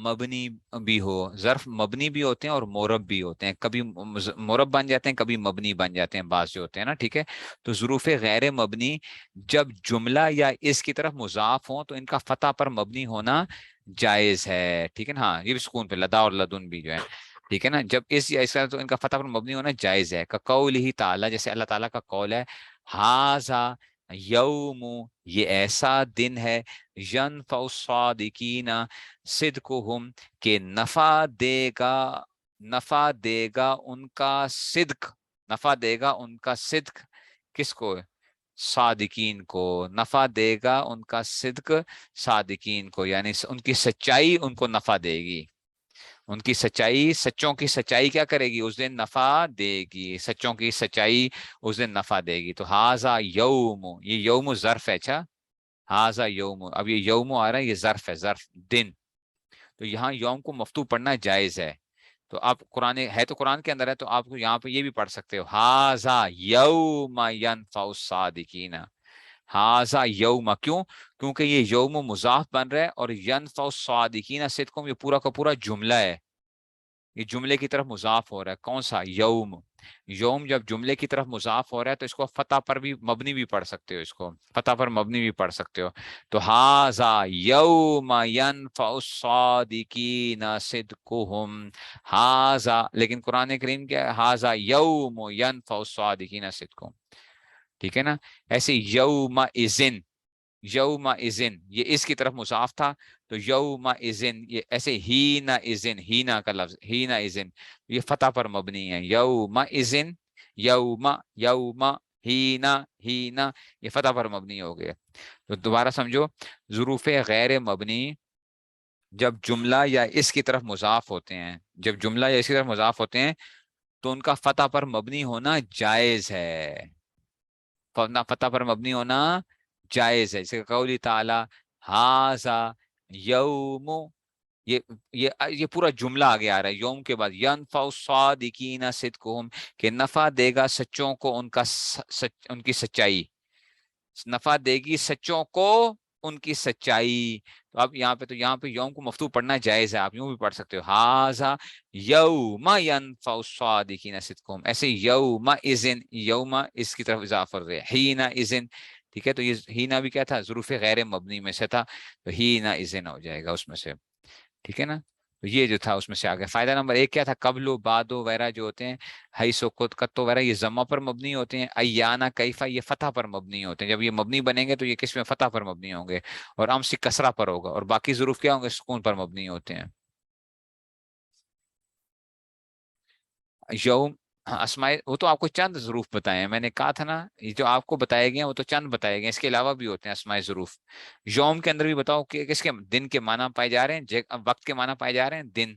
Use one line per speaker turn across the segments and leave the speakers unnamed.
مبنی بھی ہو. ظرف مبنی بھی ہوتے ہیں اور مورب بھی ہوتے ہیں, کبھی مورب بن جاتے ہیں, کبھی مبنی بن جاتے ہیں بعض جو ہوتے ہیں نا, ٹھیک ہے. تو ظروف غیر مبنی جب جملہ یا اس کی طرف مضاف ہوں تو ان کا فتح پر مبنی ہونا جائز ہے, ٹھیک ہے نا. ہاں یہ بھی سکون پہ, لدا اور لدن بھی جو ہے, ٹھیک ہے نا. جب اس یا اس کا تو ان کا فتح پر مبنی ہونا جائز ہے. قول ہی تعالیٰ, جیسے اللہ تعالیٰ کا قول ہے, ہاذا یوم, یہ ایسا دن ہے, ینفع الصادقین صدقہم, کہ نفع دے گا ان کا صدق, نفع دے گا ان کا صدق, کس کو؟ صادقین کو. نفع دے گا ان کا صدق صادقین کو, یعنی ان کی سچائی ان کو نفع دے گی. ان کی سچائی, سچوں کی سچائی کیا کرے گی اس دن؟ نفع دے گی. سچوں کی سچائی اس دن نفع دے گی. تو ہاذا یوم, یہ یوم ظرف ہے. اچھا, ہاذا یوم, اب یہ یوم آ رہا ہے, یہ ظرف ہے, ظرف دن. تو یہاں یوم کو مفتوح پڑھنا جائز ہے. تو آپ قرآن ہے تو قرآن کے اندر ہے, تو آپ کو یہاں پہ یہ بھی پڑھ سکتے ہو, ہاذا یوم ینفع الصادقین. ہاذا یوم, کیوں؟ کیونکہ یہ یوم مضاف بن رہا ہے, اور ینفع الصادقین صدقہم یہ پورا کا پورا جملہ ہے, یہ جملے کی طرف مضاف ہو رہا ہے. کون سا؟ یوم. یوم جب جملے کی طرف مضاف ہو رہا ہے تو اس کو فتح پر بھی مبنی بھی پڑھ سکتے ہو, اس کو فتح پر مبنی بھی پڑھ سکتے ہو. تو ہاذا یوم ینفع الصادقین صدقہم, ہاذا, لیکن قرآن کریم کیا ہے؟ ہاذا یوم ینفع الصادقین صدقہم, ٹھیک ہے نا. ایسے یوم اذن, یوم اذن یہ اس کی طرف مضاف تھا, تو یوم اذن یہ ایسے ہینا اذن, ہینا کا لفظ ہینا اذن یہ فتح پر مبنی ہے. یوم اذن, یوم, یوم, ہینا, ہینا یہ فتح پر مبنی ہو گئے. تو دوبارہ سمجھو, ظروف غیر مبنی جب جملہ یا اس کی طرف مضاف ہوتے ہیں, جب جملہ یا اس کی طرف مضاف ہوتے ہیں تو ان کا فتح پر مبنی ہونا جائز ہے. فتح پر مبنی ہونا جائز ہے. جیسے قولی تعالی ہاذا یوم, یہ پورا جملہ آگے آ رہا ہے یوم کے بعد, ینفع الصادقین صدقہم, کہ نفع دے گا سچوں کو ان کا ان کی سچائی, نفع دے گی سچوں کو ان کی سچائی. تو اب یہاں پہ یوم کو مفتوح پڑھنا جائز ہے, آپ یوں بھی پڑھ سکتے ہو, ہاذا یوم ینفع الصادقین صدقہم. ایسے یوم اذن, یوم اس کی طرف اضافہ کر رہے, ہینا اذن, ٹھیک ہے. تو یہ ہینا بھی کیا تھا؟ ظروف غیر مبنی میں سے تھا, تو ہینا اذن ہو جائے گا اس میں سے, ٹھیک ہے نا. تو یہ جو تھا اس میں سے آ گیا. فائدہ نمبر 1 کیا تھا؟ قبل و بعد و وغیرہ جو ہوتے ہیں, حیث و قط وغیرہ, یہ ضمہ پر مبنی ہوتے ہیں. ایانا کیفا یہ فتح پر مبنی ہوتے ہیں. جب یہ مبنی بنیں گے تو یہ کس میں؟ فتح پر مبنی ہوں گے. اور امس کسرہ پر ہوگا, اور باقی ظروف کیا ہوں گے؟ سکون پر مبنی ہوتے ہیں. یوم, اسماء, وہ تو آپ کو چند ظروف بتائے ہیں, میں نے کہا تھا نا, یہ جو آپ کو بتائے گئے ہیں وہ تو چند بتائے گئے ہیں, اس کے علاوہ بھی ہوتے ہیں اسماء ظروف. یوم کے اندر بھی بتاؤ کہ کس کے دن کے معنی پائے جا رہے ہیں, وقت کے معنی پائے جا رہے ہیں. دن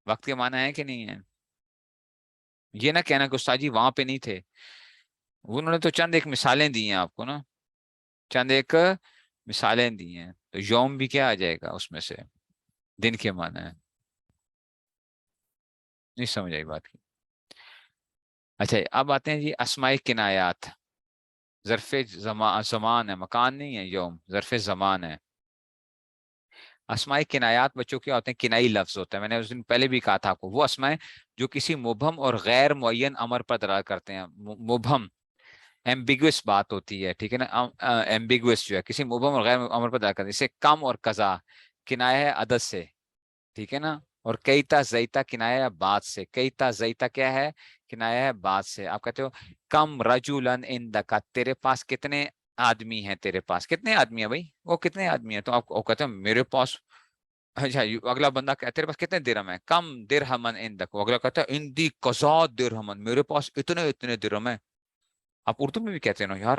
وقت کے معنی ہے کہ نہیں ہے؟ یہ نہ کہنا کہ استاد جی وہاں پہ نہیں تھے, انہوں نے تو چند ایک مثالیں دی ہیں آپ کو نا, چند ایک مثالیں دی ہیں. تو یوم بھی کیا آ جائے گا اس میں سے؟ دن کے معنی ہے. نہیں سمجھ آئی بات کی؟ اچھا اب آتے ہیں جی اسماء کنایات. ظرف زمان ہے, مکان نہیں ہے. یوم ظرف زمان ہے. اسماء کنایات بچوں کیا ہوتے ہیں؟ کنائی لفظ ہوتا ہے. میں نے اس دن پہلے بھی کہا تھا آپ کو, وہ اسماء جو کسی مبہم اور غیر معین امر پر دلالت کرتے ہیں. مبہم ایمبیگوس بات ہوتی ہے, ٹھیک ہے نا. ایمبیگوس جو ہے کسی مبہم اور غیر امر پر دلالت کرتے ہیں. جیسے کم اور قضا کنایہ ہے عدد سے, ٹھیک ہے نا. اور کیتا زیتا کنایہ ہے بات سے. کیتا زیتا کیا ہے؟ کنایہ ہے بات سے. آپ کہتے ہو کم رجولن عندک, تیرے پاس کتنے آدمی ہیں, تیرے پاس کتنے آدمی ہیں بھائی, وہ کتنے آدمی ہیں. تو آپ کہتے ہیں میرے پاس, اچھا اگلا بندہ کہتا ہے تیرے پاس کتنے درہم ہیں؟ کم درہمن عندک. اگلا کہتا ہے اندی قضا درہمن, میرے پاس اتنے درہم ہیں. آپ اردو میں بھی کہتے ہیں نا یار,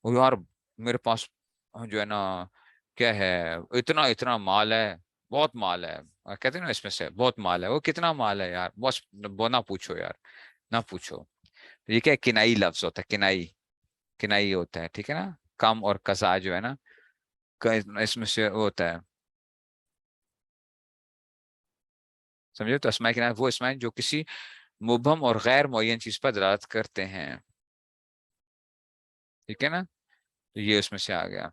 وہ یار میرے پاس جو ہے نا کیا ہے, اتنا مال ہے, بہت مال ہے. کہتے ہیں نا اس میں سے بہت مال ہے, وہ کتنا مال ہے یار, بس وہ نہ پوچھو یار, نہ پوچھو. یہ کیا کنائی لفظ ہوتا ہے, کنائی, کنائی ہوتا ہے, ٹھیک ہے نا. کم اور قضا جو ہے نا اس میں سے وہ ہوتا ہے, سمجھے. تو اسماء کنایہ وہ اسماء جو کسی مبہم اور غیر معین چیز پر دلالت کرتے ہیں, ٹھیک ہے نا. تو یہ اس میں سے آ گیا.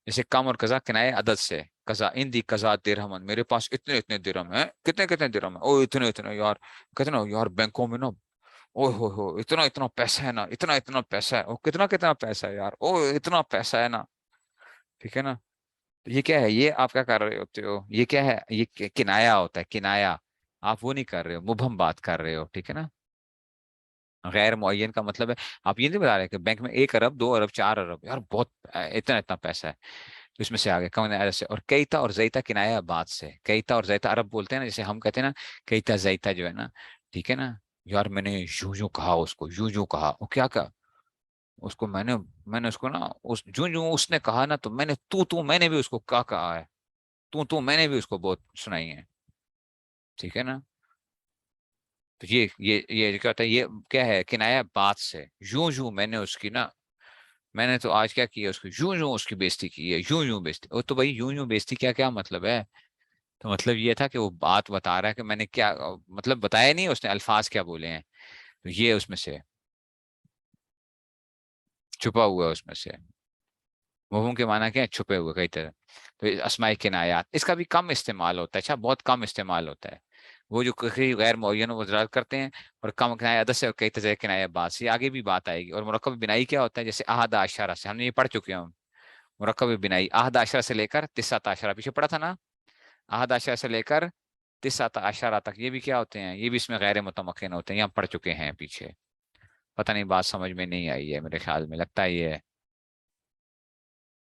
جیسے کم اور قضا کنائے عدد سے، قضا اندی قضا درہمن، میرے پاس اتنے اتنے درہم ہیں، کتنے کتنے درہم ہیں، او اتنے اتنے یار، کتنا یار بینکوں میں نا، او ہو اتنا اتنا پیسہ ہے نا، اتنا اتنا پیسہ ہے، او کتنا کتنا پیسہ ہے یار، او اتنا پیسہ ہے نا، ٹھیک ہے نا. تو یہ کیا ہے، یہ آپ کیا کر رہے ہوتے ہو، یہ کیا ہے، یہ کنایا ہوتا ہے، کنایا. آپ وہ نہیں کر رہے ہو، مبہم بات کر رہے ہو، ٹھیک ہے نا. غیر معین کا مطلب ہے آپ یہ نہیں بتا رہے کہ بینک میں 1 ارب 2 ارب 4 ارب یار بہت اتنا اتنا پیسہ ہے. تو اس میں سے آگے کون سے، اور کئیتا اور زیتا کنایا بات سے، کئیتا اور زیتا عرب بولتے ہیں نا، جیسے ہم کہتے ہیں نا کئیتا زیتا جو ہے نا، ٹھیک ہے نا. یار میں نے یوں یوں کہا اس کو، یوں یوں کہا، وہ کیا کہا اس کو، میں نے اس کو نا اس جو جو اس نے کہا نا، تو میں نے تو میں نے بھی اس کو کہا ہے، تو میں نے بھی اس کو بہت سنائی ہے، ٹھیک ہے نا. تو یہ کیا ہوتا ہے، یہ کیا ہے، کنایا بات سے. یوں یوں میں نے اس کی نا، میں نے تو آج کیا کیا اس کو، یوں یوں اس کی بےزتی کی ہے، یوں یوں بےزتی. اور تو بھائی یوں یوں بےزتی کیا کیا مطلب ہے، تو مطلب یہ تھا کہ وہ بات بتا رہا ہے کہ میں نے کیا، مطلب بتایا نہیں اس نے الفاظ کیا بولے ہیں. تو یہ اس میں سے چھپا ہوا ہے، اس میں سے مفہوم کے معنی کیا ہے، چھپے ہوئے کئی طرح. تو اسماء کنایات اس کا بھی کم استعمال ہوتا ہے، اچھا بہت کم استعمال ہوتا ہے. وہ جو کسی غیر معین وضاحت کرتے ہیں، اور کم کنایہ عدد سے، اور کئی طرح کنایہ بات سے، آگے بھی بات آئے گی. اور مرکب بنائی کیا ہوتا ہے، جیسے احد عشرہ سے، ہم نے یہ پڑھ چکے ہیں. ہم مرکب بنائی احد عشرہ سے لے کر تسعۃ عشرہ پیچھے پڑھا تھا نا، احد عشرہ سے لے کر تسعۃ عشرہ تک، یہ بھی کیا ہوتے ہیں، یہ بھی اس میں غیر متمکن ہوتے ہیں، یہ ہم پڑھ چکے ہیں پیچھے. پتہ نہیں بات سمجھ میں نہیں آئی ہے، میرے خیال میں لگتا ہے یہ ہے.